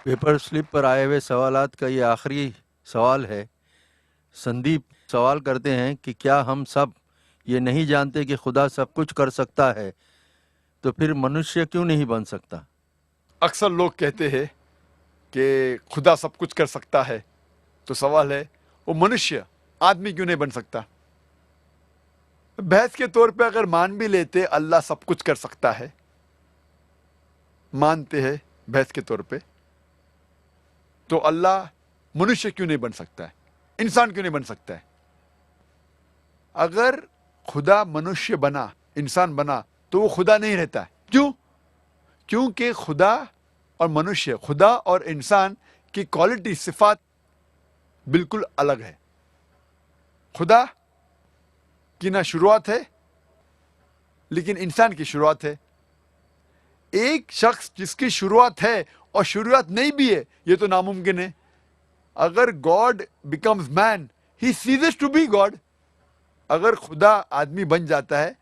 Paper slip پر آئے ہوئے سوالات کا یہ آخری سوال ہے۔ سندیپ سوال کرتے ہیں کہ کیا ہم سب یہ نہیں جانتے کہ خدا سب کچھ کر سکتا ہے، تو پھر منشیہ کیوں نہیں بن سکتا؟ اکثر لوگ کہتے ہیں کہ خدا سب کچھ کر سکتا ہے، تو سوال ہے وہ منشیہ آدمی کیوں نہیں بن سکتا؟ بحث کے طور پہ اگر مان بھی لیتے اللہ سب کچھ کر سکتا ہے، مانتے ہیں بحث کے طور پہ، تو اللہ منشیہ کیوں نہیں بن سکتا ہے، انسان کیوں نہیں بن سکتا ہے؟ اگر خدا منشیہ بنا، انسان بنا، تو وہ خدا نہیں رہتا ہے۔ کیوں؟ کیونکہ خدا اور منشیہ، خدا اور انسان کی کوالٹی، صفات بالکل الگ ہے۔ خدا کی نہ شروعات ہے لیکن انسان کی شروعات ہے۔ ایک شخص جس کی شروعات ہے اور شروعات نہیں بھی ہے، یہ تو ناممکن ہے۔ اگر God becomes man, he ceases to be God. اگر خدا آدمی بن جاتا ہے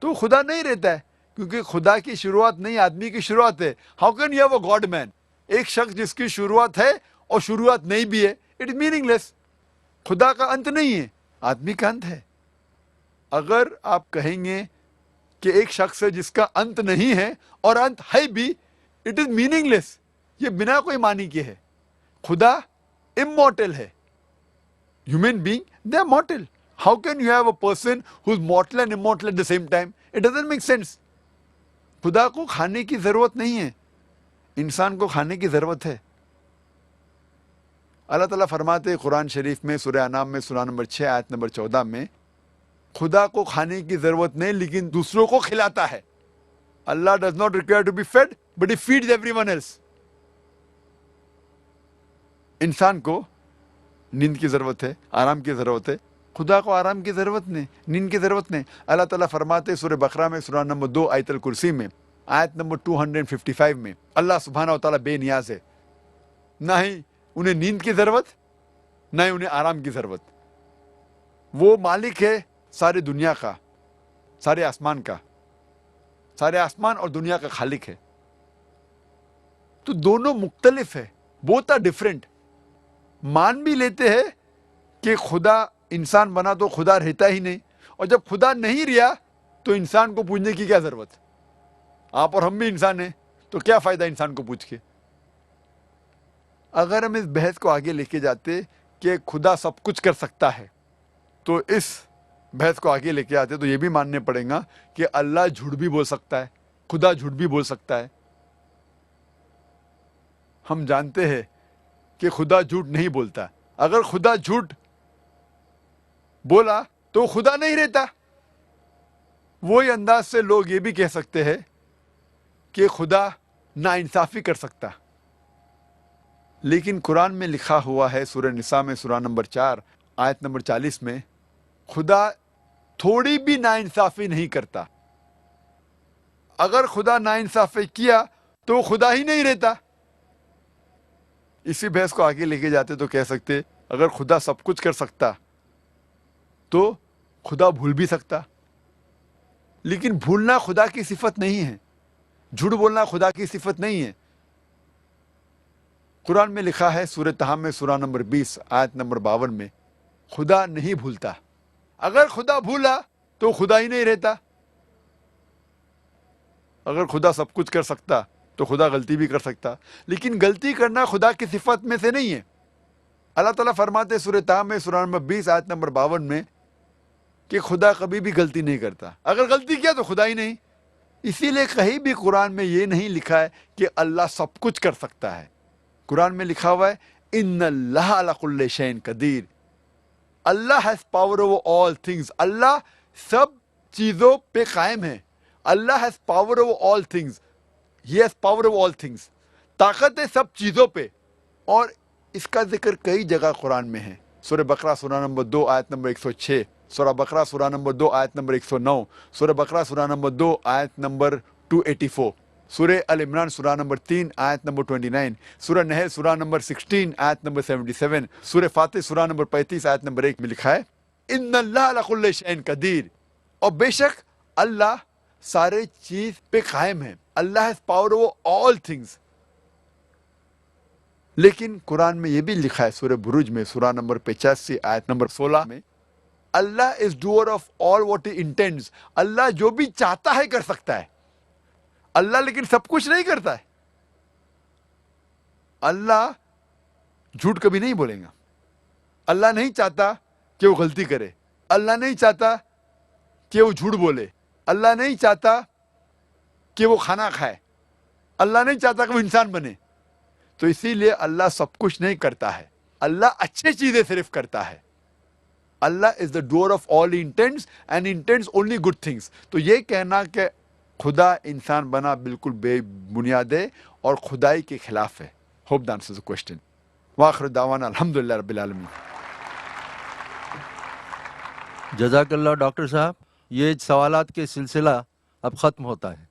تو خدا نہیں رہتا ہے، کیونکہ خدا کی شروعات نہیں، آدمی کی شروعات ہے۔ How can you have a god man? ایک شخص جس کی شروعات ہے اور شروعات نہیں بھی ہے، اٹ از میننگ لیس۔ خدا کا انت نہیں ہے، آدمی کا انت ہے۔ اگر آپ کہیں گے کہ ایک شخص ہے جس کا انت نہیں ہے اور انت ہے بھی، اٹ از میننگ لیس، یہ بنا کوئی معنی کے ہے۔ خدا immortal ہے، human being they are mortal. How can you have a person who's mortal and immortal at the same time? It doesn't make sense. خدا کو کھانے کی ضرورت نہیں ہے، انسان کو کھانے کی ضرورت ہے۔ اللہ تعالیٰ فرماتے قرآن شریف میں سورہ انعام میں سورہ نمبر 6 آیت نمبر 14 میں، خدا کو کھانے کی ضرورت نہیں لیکن دوسروں کو کھلاتا ہے۔ اللہ does not require to be fed but he feeds everyone else. انسان کو نیند کی ضرورت ہے، آرام کی ضرورت ہے، خدا کو آرام کی ضرورت نہیں، نیند کی ضرورت نہیں۔ اللہ تعالیٰ فرماتے سورہ بقرہ میں سورہ نمبر 2 آیت الکرسی میں آیت نمبر 255 میں، اللہ سبحانہ و تعالیٰ بے نیاز ہے، نہ ہی انہیں نیند کی ضرورت، نہ ہی انہیں آرام کی ضرورت۔ وہ مالک ہے ساری دنیا کا، سارے آسمان کا، سارے آسمان اور دنیا کا خالق ہے۔ تو دونوں مختلف ہے، بوتھ آر ڈفرینٹ۔ مان بھی لیتے ہیں کہ خدا انسان بنا تو خدا رہتا ہی نہیں، اور جب خدا نہیں رہا تو انسان کو پوچھنے کی کیا ضرورت؟ آپ اور ہم بھی انسان ہیں، تو کیا فائدہ انسان کو پوچھ کے؟ اگر ہم اس بحث کو آگے لے کے جاتے کہ خدا سب کچھ کر سکتا ہے، تو اس بحث کو آگے لے کے آتے تو یہ بھی ماننے پڑے گا کہ اللہ جھوٹ بھی بول سکتا ہے، خدا جھوٹ بھی بول سکتا ہے۔ ہم جانتے ہیں کہ خدا جھوٹ نہیں بولتا۔ اگر خدا جھوٹ بولا تو خدا نہیں رہتا۔ وہی انداز سے لوگ یہ بھی کہہ سکتے ہیں کہ خدا ناانصافی کر سکتا، لیکن قرآن میں لکھا ہوا ہے سورہ نساء میں سورہ نمبر 4 آیت نمبر 40 میں، خدا تھوڑی بھی ناانصافی نہیں کرتا۔ اگر خدا ناانصافی کیا تو وہ خدا ہی نہیں رہتا۔ اسی بحث کو آگے لے کے جاتے تو کہہ سکتے اگر خدا سب کچھ کر سکتا تو خدا بھول بھی سکتا، لیکن بھولنا خدا کی صفت نہیں ہے، جھوٹ بولنا خدا کی صفت نہیں ہے۔ قرآن میں لکھا ہے سورہ طہ میں سورہ نمبر 20 آیت نمبر 52 میں، خدا نہیں بھولتا۔ اگر خدا بھولا تو خدا ہی نہیں رہتا۔ اگر خدا سب کچھ کر سکتا تو خدا غلطی بھی کر سکتا، لیکن غلطی کرنا خدا کی صفت میں سے نہیں ہے۔ اللہ تعالیٰ فرماتے سورہ طہ میں سورہ نمبر 20 آیت نمبر 52 میں کہ خدا کبھی بھی غلطی نہیں کرتا۔ اگر غلطی کیا تو خدا ہی نہیں۔ اسی لیے کہیں بھی قرآن میں یہ نہیں لکھا ہے کہ اللہ سب کچھ کر سکتا ہے۔ قرآن میں لکھا ہوا ہے ان اللہ علی کل شیء قدیر، Allah has power over all things, Allah سب چیزوں پہ قائم ہے۔ Allah has power over all things, he has power over all things, طاقت ہے سب چیزوں پہ، اور اس کا ذکر کئی جگہ قرآن میں ہے۔ سورہ بقرہ سورہ نمبر 2 آیت نمبر 106، سورہ بقرہ سورہ نمبر 2 آیت نمبر 109، سورہ بقرہ سورہ نمبر 2 آیت نمبر 284، سورہ ال عمران سورہ نمبر 3 آیت نمبر 29، سورہ نحل سورہ نمبر 16 آیت نمبر 77، سورہ فاتح سورہ نمبر 35 آیت نمبر 1 میں لکھا ہے ان اللہ علی کل شیء قدیر، اور بے شک اللہ سارے چیز پہ قائم ہے۔ Allah has power over all things. لیکن قرآن میں یہ بھی لکھا ہے سورہ بروج میں سورہ نمبر 85 آیت نمبر 16 میں، Allah is doer of all what he intends, Allah جو بھی چاہتا ہے کر سکتا ہے. اللہ لیکن سب کچھ نہیں کرتا ہے. اللہ جھوٹ کبھی نہیں بولے گا. اللہ نہیں چاہتا کہ وہ غلطی کرے. اللہ نہیں چاہتا کہ وہ جھوٹ بولے. اللہ نہیں چاہتا کہ وہ کھانا کھائے. اللہ نہیں چاہتا کہ وہ انسان بنے. تو اسی لیے اللہ سب کچھ نہیں کرتا ہے. اللہ اچھے چیزیں صرف کرتا ہے. Allah is the doer of all intents and intents only good things. تو یہ کہنا کہ خدا انسان بنا بالکل بے بنیاد ہے اور خدائی کے خلاف ہے. Hope the answers the question. وآخر دعوانا الحمدللہ رب العالمین. جزاک اللہ ڈاکٹر صاحب. یہ سوالات کے سلسلہ اب ختم ہوتا ہے.